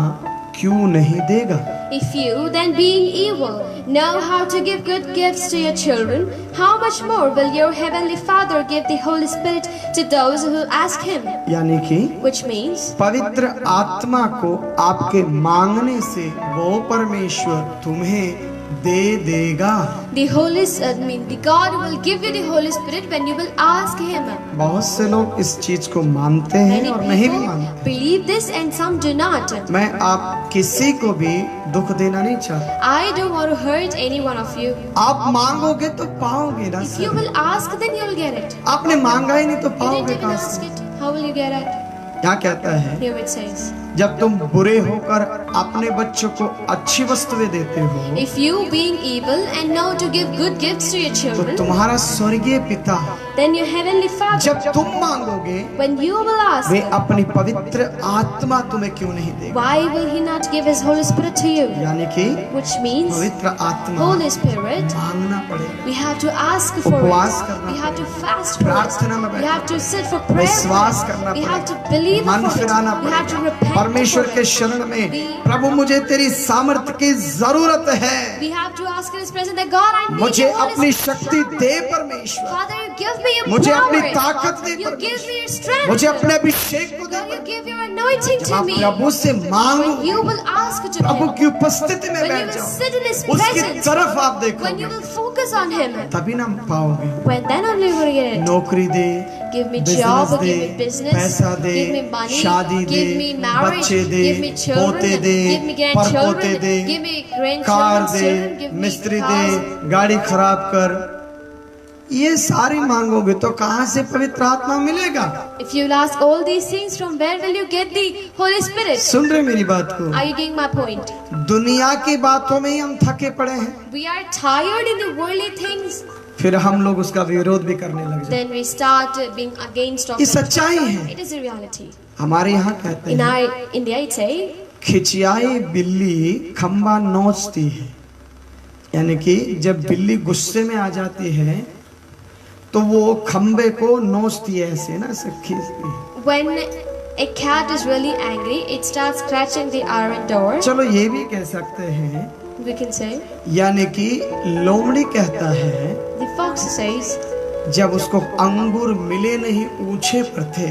क्यों नहीं देगा? if you, then being evil, know how to give good gifts to your children, how much more will your heavenly Father give the Holy Spirit to those who ask him? यानी कि Which means, पवित्र आत्मा को आपके मांगने से वो परमेश्वर तुम्हें दे देगा। The God will give you the Holy Spirit when you will ask Him. बहुत से लोग इस चीज को मानते हैं Many और नहीं भी people मानते। believe this and some do not. मैं आप किसी को भी दुख देना नहीं चाहता। I don't want to hurt any one of you. आप मांगोगे तो पाओगे ना If you sir. will ask, then you will get it. आपने मांगा ही नहीं तो You पाओगे didn't even कहाँ ask से? it. How will you get it? क्या कहता है? Here it says, जब तुम बुरे होकर अपने बच्चों को अच्छी वस्तुएं देते हो if you being evil and know to give good gifts to your तो children, तुम्हारा स्वर्गीय पिता then your heavenly Father, जब तुम मांगोगे when you will ask, वे अपनी पवित्र आत्मा तुम्हें क्यों नहीं देगा? why will He not give His Holy Spirit to you? यानी कि Which means पवित्र आत्मा Holy Spirit, मांगना पड़ेगा, we have to ask for उपवास it. करना We have to पड़ेगा, fast for प्रार्थना में it. We बैठना have to sit for prayer. विश्वास करना We have to पड़ेगा, believe मन for फिराना it. We have to पड़ेगा, repent परमेश्वर for के it. शरण में प्रभु मुझे तेरी सामर्थ्य की जरूरत है, We have to ask in His presence that God, I need मुझे your Holy अपनी Spirit. शक्ति दे परमेश्वर, Father, you give me your मुझे power. अपनी ताकत दे You give परमेश्वर, me your strength. मुझे अपने अभिषेक को दे God, you give your anointing जब to आप me. प्रभु से मांगो, When you will ask to Prabhu Him, की उपस्थिति में when you बैठ will जाओ, sit in His उसकी presence, तरफ आप when you देखोगे, will focus on Him, तभी ना पाओगे। when then only you will get it. नौकरी दे, Give me बिजनेस job, दे, give me business, पैसा दे, give me money, शादी दे, give me marriage, बच्चे दे, give me children, पोते दे, give me परपोते grandchildren, दे, give me car grandchildren, दे, children, give me मिस्त्री cars. दे, गाड़ी खराब कर, ये सारी मांगोगे तो कहाँ से पवित्र आत्मा मिलेगा? If you will ask all these things, from where will you get the Holy Spirit? सुन रहे मेरी बात को? Are you getting my point? दुनिया की बातों में ही हम थके पड़े हैं, We are tired in the worldly things, फिर हम लोग उसका विरोध भी करने लग जाते then we start being against of हैं। ये it. सच्चाई है। It is a reality. हमारे यहाँ कहते In हैं our India, it's a खिंचियाई बिल्ली खंबा नोचती है, यानी कि जब बिल्ली गुस्से में आ जाती है तो वो खंबे को नोचती है, ऐसे ना, ऐसे खींचती है। when a cat is really angry, it starts scratching the iron door. चलो ये भी कह सकते हैं, We can say यानी कि लोमड़ी कहता है the fox says. जब उसको अंगूर मिले नहीं ऊंचे पर थे,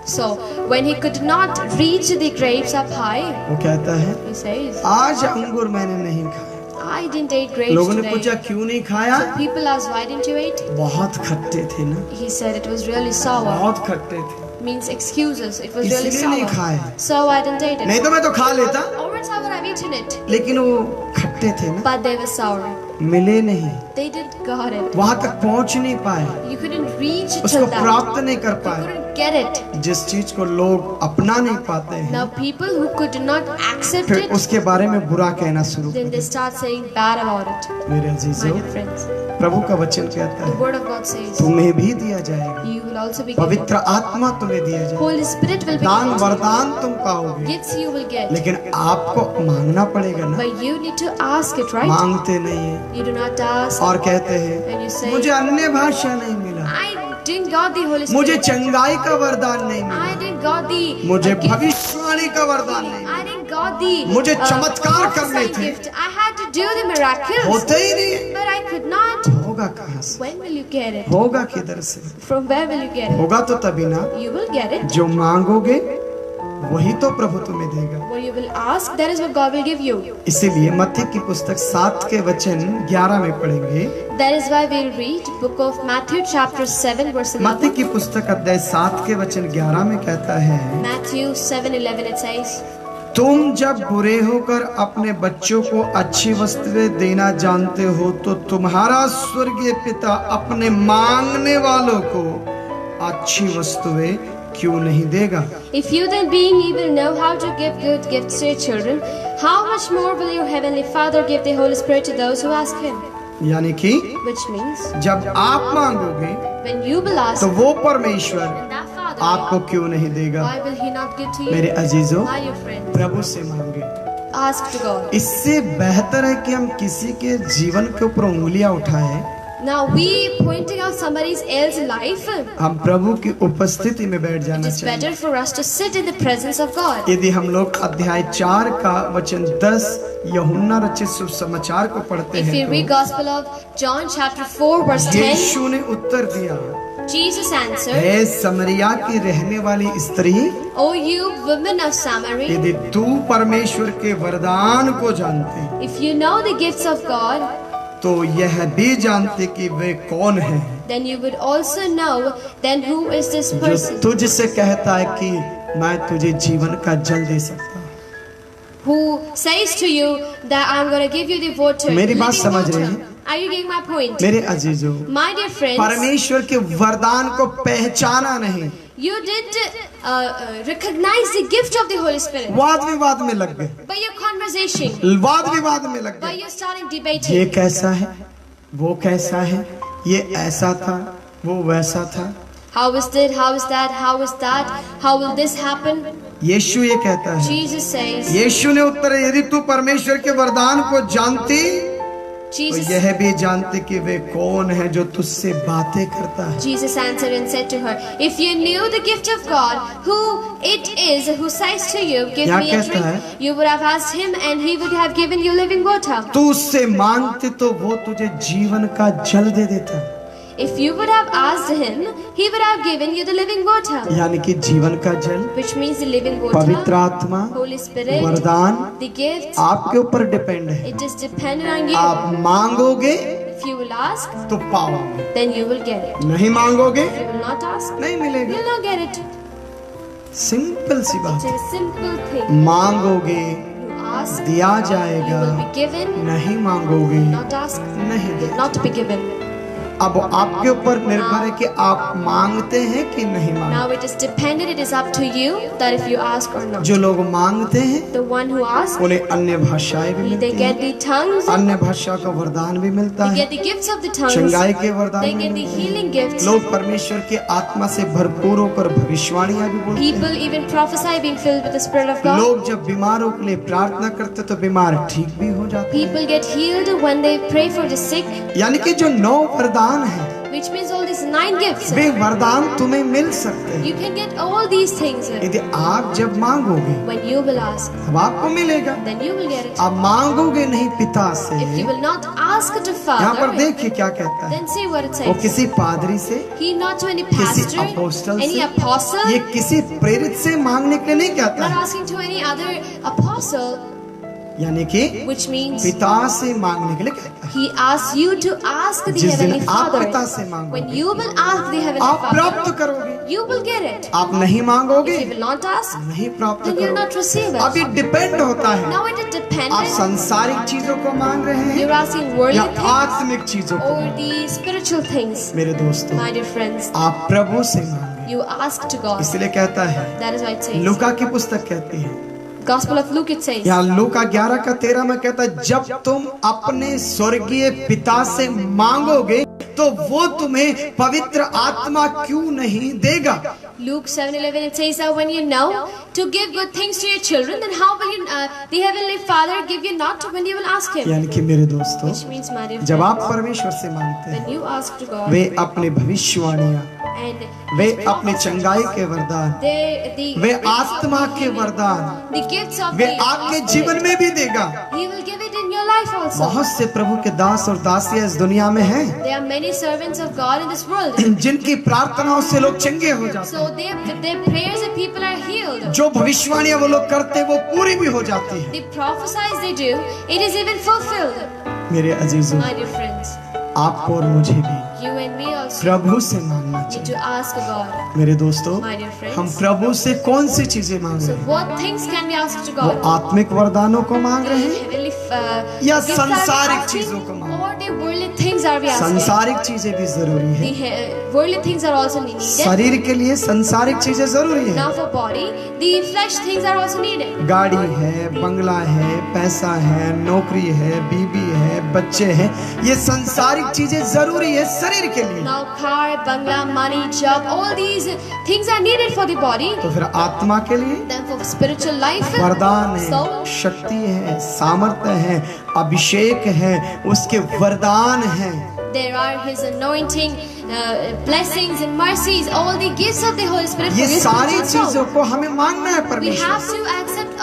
So when he could not reach the grapes up high, वो कहता है he says, आज अंगूर मैंने नहीं खाया। I didn't eat grapes लोगों ने पूछा today. क्यों नहीं खाया? People asked, why didn't you eat? बहुत खट्टे थे ना, He said it was really sour. बहुत खट्टे थे, Means excuses. It was really इसलिए नहीं sour. खाया। So I didn't eat नहीं it. तो मैं तो खा लेता, Or else I would have eaten it. लेकिन वो खट्टे थे ना, But they were sour. मिले नहीं, They didn't got it. वहां तक पहुंच नहीं पाए, You couldn't reach उसको till that. प्राप्त नहीं कर You पाए। couldn't get it. जिस चीज को लोग अपना नहीं पाते हैं, Now people who could not accept फिर it, उसके बारे में बुरा कहना शुरू then they start saying bad about it. मेरे My अजीजों, dear friends, प्रभु का वचन कहता the है word of God says, तुम्हें भी दिया जाएगा, you will also be given. पवित्र आत्मा तुम्हें दिया जाएगा, Holy Spirit will be दान given to वरदान तुम पाओगे, you. Gifts you will get. लेकिन आपको मांगना पड़ेगा ना। But you need to ask it, right? मांगते नहीं है You do not ask. और कहते हैं And you say, मुझे अन्य भाषा नहीं मिला, I didn't got the Holy मुझे Spirit. चंगाई का वरदान नहीं मिला, I didn't got the मुझे gift. भविष्यवाणी का वरदान नहीं मिला, I didn't got the मुझे चमत्कार करने prophesying थे। gift. I had to do the miracles. होते ही नहीं है। But I could not. होगा कहाँ से? When will you get it? होगा किधर से? From where will you get it? होगा तो तभी ना, You will get it. जो मांगोगे वही तो प्रभु तुम्हें देगा। What you will ask, that is what God will give you. इसीलिए मत्ती की पुस्तक 7 के वचन 11 में पढ़ेंगे। That is why we'll read book of Matthew chapter 7 verse मत्ती 11. की पुस्तक अध्याय 7 के वचन 11 में कहता है, Matthew 7:11 it says, तुम जब बुरे होकर अपने बच्चों को अच्छी वस्तुएं देना जानते हो तो तुम्हारा स्वर्गीय पिता अपने मांगने वालों को अच्छी वस्तुएं क्यों नहीं देगा? If you then being evil know how to give good gifts to your children, how much more will your heavenly Father give the Holy Spirit to those who ask Him? यानी कि Which means, जब आप मांगोगे when you will ask, तो वो परमेश्वर then that Father, आपको क्यों नहीं देगा? why will He not give to मेरे you? अजीजों, My dear friend, प्रभु से मांगे। ask to God. इससे बेहतर है कि हम किसी के जीवन के ऊपर उंगलियां उठाएं Now we pointing out somebody else's life. हम प्रभु की उपस्थिति में बैठ It जाना is चाहिए। better for us to sit in the presence of God. यदि हम लोग अध्याय 4 का वचन 10 यूहन्ना रचित सुसमाचार को पढ़ते If we read हैं Gospel of John chapter 4 verse तो 10, यीशु ने उत्तर दिया, Jesus answered, हे समरिया की रहने वाली स्त्री, O you women of Samaria, यदि तू परमेश्वर के वरदान को जानती if you know the gifts of God, तो यह भी जानती कि वे कौन है then you would also know then who is this जो person तुझसे कहता है कि मैं तुझे जीवन का जल दे सकता हूँ। who says to you that I'm going to give you the water. मेरी बात living समझ water. रहे हैं? Are you getting my point? मेरे अजीजों, My dear friends, परमेश्वर के वरदान को पहचाना नहीं, you didn't recognize the gift of the Holy Spirit वाद विवाद में लग गए, by your conversation, वाद विवाद में लग by गए। you starting ये debating. कैसा है, वो कैसा है, ये ऐसा था, वो वैसा था। How is this? How is that? How is that? How will this happen? यीशु ये कहता है, Jesus says, यीशु ने उत्तर, यदि तू परमेश्वर के वरदान को जानती तो Jesus यह भी जानती कि वे कौन है जो तुझसे बातें करता है। Jesus answered and said to her, if you knew the gift of God, who it is who says to you, give क्या me a कहता है? drink, you would have asked him and he would have given you living water. तू उससे मांगती तो वो तुझे जीवन का जल दे देता। If you would have asked him, he would have given you the living water, यानी कि जीवन का जल, which means the living पवित्र water, आत्मा, Holy Spirit, वरदान the gifts. आपके ऊपर डिपेंड है। It is dependent on you. आप मांगोगे If you will ask, तो पाओगे, then you will get it. नहीं मांगोगे If you will not ask, नहीं you मिलेगा। will not get it. Simple सी बात, It's a simple thing. मांगोगे You ask, दिया you जाएगा, will be given. नहीं मांगोगे Not ask, नहीं दे। not be given. अब आपके ऊपर निर्भर है कि आप मांगते हैं कि नहीं मांगते। Now it is dependent, it is up to you that if you ask or not. जो लोग मांगते हैं The one who asks, उन्हें अन्य भाषाएं भी they मिलती get हैं, the tongues, अन्य भाषा का वरदान भी मिलता they है, get the gifts of the tongues, चंगाई के वरदान they भी get the मिलते हैं। healing gifts. लोग परमेश्वर की आत्मा से भरपूर होकर भविष्यवाणियां भी बोलते हैं। People even prophesy being filled with the Spirit of God. लोग जब बीमारों के लिए प्रार्थना करते तो बीमार ठीक भी हो जाते People get healed when they pray for the sick, हैं। यानी कि जो 9 वरदान है which means all these 9 gifts. वे वरदान तुम्हें मिल सकते हैं You can get all these things यदि आप जब मांगोगे when you will ask. तब आपको मिलेगा। Then you will get it. आप मांगोगे नहीं पिता से। If you will not ask to यहाँ पर Father, देखिए क्या कहता है, then see what it वो says. किसी पादरी से, He not to any किसी pastor, अपोस्टल any से, apostle, ये किसी प्रेरित से मांगने के लिए नहीं कहता not है, asking to any other apostle, यानी कि which means पिता से मांगने के लिए कहता है। he asks you to ask the जिस दिन Heavenly आप Father. पिता से मांगोगे, When you will ask the Heavenly आप प्राप्त Father, करोगे। you will get it. आप नहीं मांगोगे, If you will not ask, नहीं प्राप्त then you'll करोगे। not receive अब it. ये डिपेंड होता है, Now it is आप dependent. संसारिक चीजों को मांग रहे हैं You're asking या worldly things आत्मिक चीजों को। or the spiritual things. मेरे दोस्तों, My dear friends, आप प्रभु से मांगे, you ask to God. इसलिए कहता है, That is why it says. लूका की पुस्तक कहती है, Gospel of Luke it says. यहाँ लूका 11 का 13 में कहता है, जब तुम अपने स्वर्गीय पिता से मांगोगे तो वो तुम्हें पवित्र आत्मा क्यों नहीं देगा। Luke 7:11 it says that when you know to give good things to your children, then how will you, the Heavenly Father give you not when you will ask Him? यानी कि मेरे दोस्तों, Which means, my dear जब friends, आप परमेश्वर से मांगते हैं, when you ask to God वे अपनी भविष्यवाणियां, and वे अपने चंगाई के वरदान, वे आत्मा के वरदान, the gifts of way the आपके Spirit, जीवन में भी देगा। He will give it in your life also. बहुत से प्रभु के दास और दासियां इस दुनिया में हैं, There are many servants of God in this world. जिनकी प्रार्थनाओं से लोग चंगे हो जाते So their prayers and people are healed. हैं, जो भविष्यवाणियां वो लोग करते हैं वो पूरी भी हो जाती है। The prophesies they do, it is even fulfilled. मेरे अजीजों, My dear friends, आपको और मुझे भी you and me also प्रभु से मांगना need चाहिए। to ask God. मेरे दोस्तों, My dear friends, हम प्रभु से कौन सी चीजें मांग so रहे हैं? what things can we ask to वो God? आत्मिक वरदानों को मांग रहे हैं Heavenly या gifts are we संसारिक asking, चीजों को मांग? or the worldly things are we asking? संसारिक चीजें भी जरूरी है। The worldly things are also needed. शरीर के लिए संसारिक चीजें जरूरी है। Now for body, the flesh things are also needed. गाड़ी है, बंगला है, पैसा है, नौकरी है, बीबी है, बच्चे हैं, ये संसारिक चीजें जरूरी है शरीर के लिए। Now car, bangla, money, job, all these things are needed for the body. तो फिर आत्मा के लिए Then for spiritual life, वरदान है, soul, शक्ति है, सामर्थ्य है, अभिषेक है, उसके वरदान है। there are His anointing, blessings and mercies, all the gifts of the Holy Spirit for ये your सारी spiritual चीजों soul. को हमें मांगना है We परमेश्वर have to accept,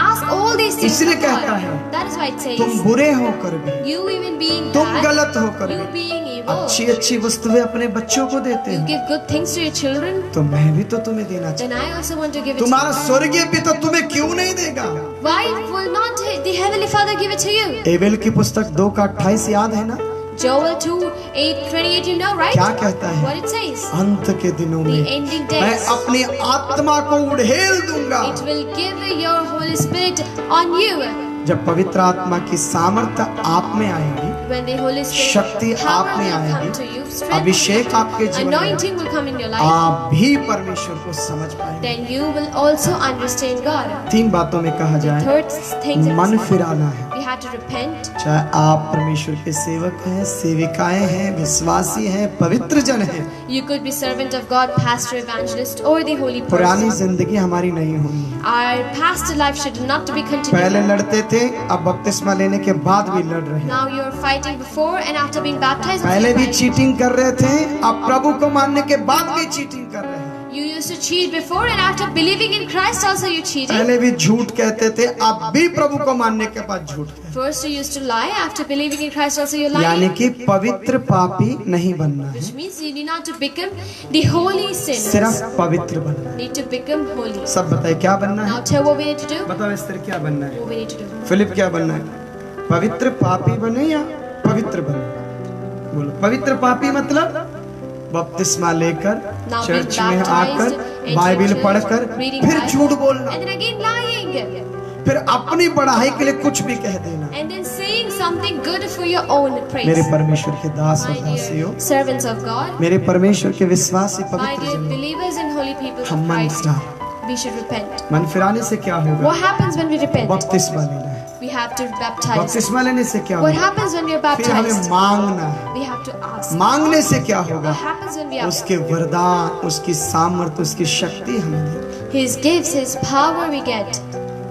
ask all these things इसलिए from कहता God. है, That is why it तुम says, बुरे होकर भी, you even being तुम bad, गलत होकर you भी being evil, अच्छी अच्छी वस्तुएं अपने बच्चों को देते you हो, give good things to your children, तो मैं भी तो तुम्हें देना then चाहता I also want to give हूँ। it to तुम्हारा you. स्वर्गीय पिता तुम्हें क्यों नहीं देगा? Why will not the Heavenly Father give it to you? Abel की पुस्तक 2:28 याद है ना? Joel 2:8-28, you know, right? क्या कहता है? What it says? अंत के दिनों The में ending मैं days, अपनी आत्मा को उड़ेल दूंगा। it will give your Holy Spirit on you. जब पवित्र आत्मा की सामर्थ्य आप में आएगी, When the Holy Spirit शक्ति power आप में will come आएगी, to you, strength, अभिषेक आपके जीवन में, anointing will come in your life, आप भी परमेश्वर को समझ पाएंगे। then you will also understand God. 3 बातों में कहा जाए, Third thing that मन is, फिराना है। we have to repent. चाहे आप परमेश्वर के सेवक हैं, सेविकाएं हैं, विश्वासी हैं, पवित्र जन हैं, You could be servant of God, pastor, evangelist, or the holy पुरानी person. जिंदगी हमारी नहीं होनी है। Our past life should not be पहले continued. लड़ते थे, अब बपतिस्मा लेने के बाद भी लड़ रहे हैं। Now you are fighting before and after being baptized. पहले भी you fight. चीटिंग कर रहे थे, अब प्रभु को मानने के बाद भी चीटिंग कर रहे हैं। You used to cheat before and after believing in Christ also you cheated. पहले भी झूठ कहते थे, अब भी प्रभु को मानने के बाद झूठ कहते First you used to lie, after believing in Christ also you हैं। यानी lie. कि पवित्र पापी नहीं बनना है, Which means you need not to become the holy sinners. सिर्फ पवित्र बनना है। Need to become holy. सब बताए क्या बनना Now है? tell what we need to do. बताओ इस तरह क्या बनना है? What we need to do. Philip क्या बनना है? पवित्र पापी बने या पवित्र बने? बोलो। पवित्र पापी मतलब बपतिस्मा लेकर, Now being चर्च में baptized, आकर, entering बाइबल church, पढ़कर, reading फिर Bible, झूठ बोलना, and then again lying, फिर अपनी बढ़ाई के लिए कुछ भी कह देना। and then saying something good for your own praise. मेरे परमेश्वर के दास और My दासियों, dear servants of God, मेरे परमेश्वर के विश्वासी my पवित्र dear जन, believers and holy people हम of मन Christ, फिराएं। we should repent. मन फिराने से क्या होगा? What happens when we repent? बपतिस्मा लेना है। We have to baptize. बपतिस्मा लेने से क्या What होगा? happens when we are फिर हमें baptized? मांगना है। We have to ask. मांगने से क्या होगा? What happens when we are उसके वरदान, उसकी सामर्थ, उसकी शक्ति हमें देगी। His gifts, His power we get.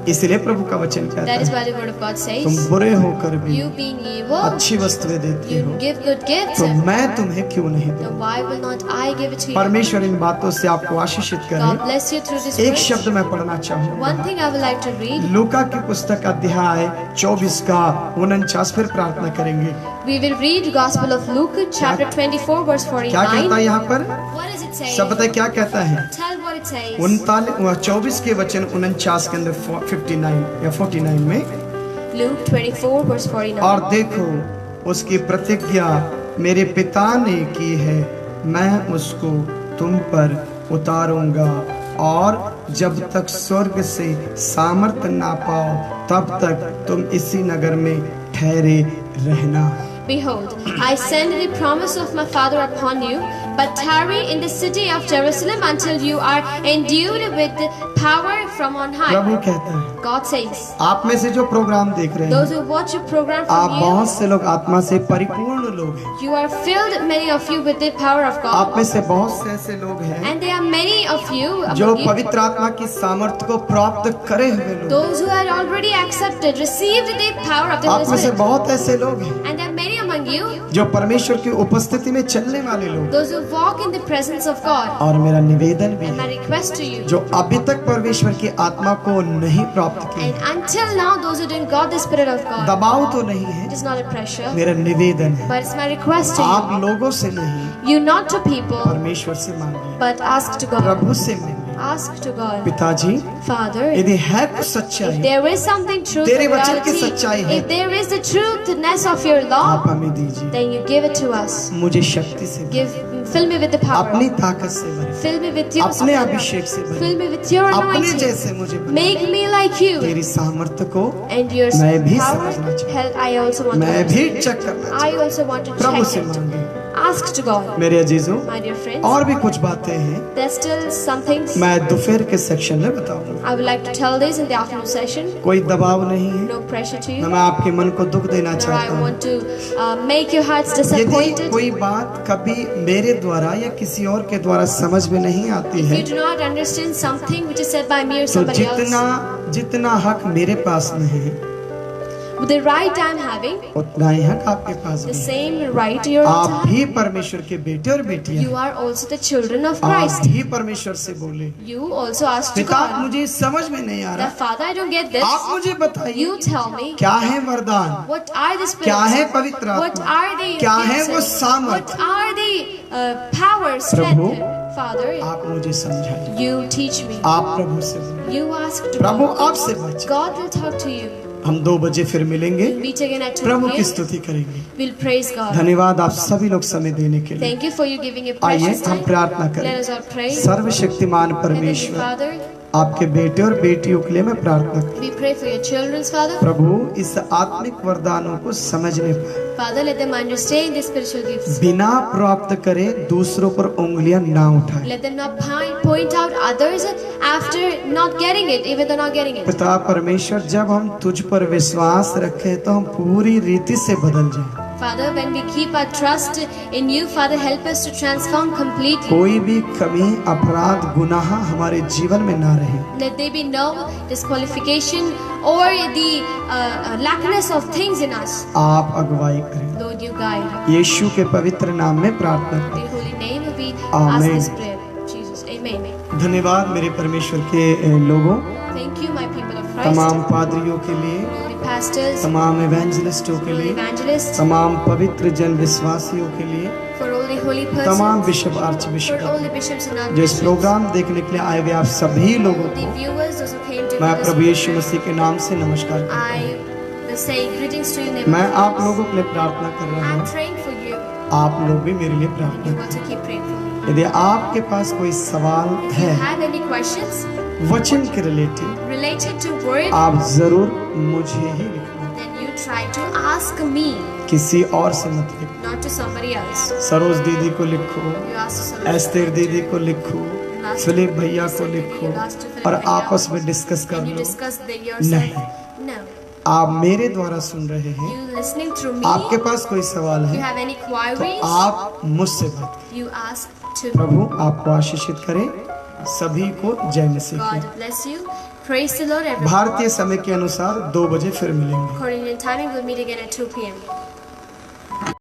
इसलिए प्रभु का वचन कहता That is है, why the word of God तुम says, बुरे होकर भी you being evil, अच्छी वस्तुएं देते you हो, give good gifts, तो मैं तुम्हें क्यों नहीं दूं? then why will not I give it to you? परमेश्वर इन बातों से आपको आशीषित God करे। bless you through this एक word. शब्द मैं पढ़ना One चाहूंगा, thing I would like to read. लूका की पुस्तक अध्याय 24 का 49, फिर प्रार्थना करेंगे। We will read Gospel of Luke, chapter 24, verse क्या कहता है 49. यहाँ पर? What does it say? सब बताए क्या कहता है? Tell what it says. 24 के वचन 49 के अंदर 59 या 49 में, Luke 24, verse 49. और देखो उसकी प्रतिज्ञा मेरे पिता ने की है, मैं उसको तुम पर उतारूंगा, और जब तक स्वर्ग से सामर्थ्य ना पाओ तब तक तुम इसी नगर में ठहरे रहना। Behold, I send the promise of my Father upon you, but tarry in the city of Jerusalem until you are endued with power from on high. प्रभु कहता है, God says, आप में से जो प्रोग्राम देख रहे those हैं, who watch your program आप from बहुत से लोग आत्मा से परिपूर्ण लोग हैं। you are filled, many of you, with the power of आप में God. से बहुत से ऐसे लोग हैं And there are many of you जो among you, पवित्र आत्मा की सामर्थ्य को प्राप्त करे हुए लोग। those who had already accepted, received the power of the आप Holy में से Spirit. बहुत ऐसे लोग हैं And there are many among you, जो परमेश्वर की उपस्थिति में चलने वाले लोग। those who walk in the presence of God. और मेरा निवेदन भी And my है, request to you, जो अभी तक परमेश्वर की आत्मा को नहीं प्राप्त की, and until now, those who didn't got the Spirit of God, दबाव तो नहीं है, it is not a pressure, मेरा निवेदन है, but it's my request to आप लोगों से नहीं, you, you not to people, परमेश्वर से मांगिए, but ask to God. प्रभु से मांगिए। Ask to God. पिताजी, Father, यदि है कुछ if सच्चाई, there is something true, तेरे the वचन की reality, सच्चाई है, if there is the truthness of your आप law, हमें दीजिए, then you give it to us. मुझे शक्ति से भरिए, Fill me with the अपनी power. ताकत से भरिए, Fill me with your अपने spirit. अभिषेक से Fill भरिए, me with your अपने anointing. जैसे मुझे बनाइए। Make me like you. तेरी सामर्थ्य को And your मैं भी power, समझना चाहता hell, I also want to मैं भी understand. चेक करना I चाहता also want to हूं। प्रभु से check it. मांगे। Ask to God. मेरे अजीजों, My dear friends, और भी कुछ बातें हैं, there's still some things मैं दोपहर के सेक्शन में बताऊंगा। I would like to tell this in the afternoon session. कोई दबाव नहीं है, No pressure to you. मैं आपके मन को दुख देना Nor I चाहता हूँ। want to make your hearts यदि disappointed. कोई बात कभी मेरे द्वारा या किसी और के द्वारा समझ में नहीं आती If है, you do not understand something which is said by me or तो somebody else, जितना हक मेरे पास में है, The right I'm having, उतना ही हक आपके पास the भी है। same right you're आप having. भी परमेश्वर के बेटे और बेटियां You हैं। are also the children of आप Christ. भी परमेश्वर से बोले, You also ask to पिता God मुझे समझ में नहीं आ that रहा, Father, I don't get this. आप मुझे बताइए You tell me क्या है वरदान, what are the spirits? क्या है पवित्र What आत्मा, are the क्या है gifts? वो सामर्थ। What are the powers? Prabhu, Strength. Father, आप मुझे समझाइए। you teach me. आप प्रभु से बोले, You ask to Prabhu God. आपसे बचे। God will talk to you. हम 2 बजे फिर मिलेंगे, We'll meet again at 2 प्रभु की p.m. स्तुति करेंगे। We'll praise God. धन्यवाद आप सभी लोग समय देने के लिए। Thank you for you giving your आइए precious हम time. प्रार्थना Let करें। us all pray. सर्वशक्तिमान Heavenly परमेश्वर, Father, आपके बेटे और बेटियों के लिए मैं प्रार्थना करता we pray for your children's Father. हूं। प्रभु इस आत्मिक वरदानों को समझने पाए, Father, let them understand the spiritual gifts. बिना प्राप्त करे दूसरों पर उंगलियां ना उठाए। Let them not point out others after not getting it, even though not getting it. पिता परमेश्वर, जब हम तुझ पर विश्वास रखें तो हम पूरी रीति से बदल जाएं। Father, when we keep our trust in you, Father, help us to transform completely. कोई भी कमी, अपराध, गुनाह हमारे जीवन में ना रहे। Let there be no disqualification or the lackness of things in us. आप अगुवाई करें, Lord, you guide. यीशु के पवित्र नाम में प्रार्थना In करें। your holy name we Amen. ask this prayer. Jesus, amen. धन्यवाद मेरे परमेश्वर के लोगों, Thank you, my people of Christ. तमाम पादरियों के लिए, All the pastors, तमाम एवेंजलिस्टों के all the लिए, evangelists, तमाम पवित्र जन विश्वासियों के लिए, for all the holy तमाम persons, bishop arch for bishop all the bishops and जो इस archbishops, प्रोग्राम देखने के लिए आए हुए आप सभी लोगों the को viewers, those who came to मैं view this Prabhu Yeshu program. मसीह के नाम से नमस्कार करता I हूं। will say greetings to you in the name मैं of आप Jesus. लोगों के लिए प्रार्थना कर रहा I'm हूँ, praying for you. आप लोग भी मेरे लिए You प्रार्थना want to keep praying for me. करें। यदि आपके पास कोई सवाल If you है have any questions वचन के रिलेटेड, related to word, आप जरूर मुझे ही लिखना, then you try to ask me, किसी और से मत लिखो। not to somebody else. Saroj दीदी को लिखो, You ask to somebody Esther दीदी को लिखो, फिलिप भैया को लिखो और आपस में डिस्कस कर and you low. discuss the yourself. नहीं, No. आप मेरे द्वारा सुन रहे हैं, You listening through me. आपके पास कोई सवाल If you है have any तो queries, आप मुझसे बात करें। you ask to me. प्रभु आपको आशीषित करें, सभी को जय मसीह की। God bless you. Praise the Lord, everyone. भारतीय समय के अनुसार 2 बजे फिर मिलेंगे। According to timing, we'll meet again at 2 p.m.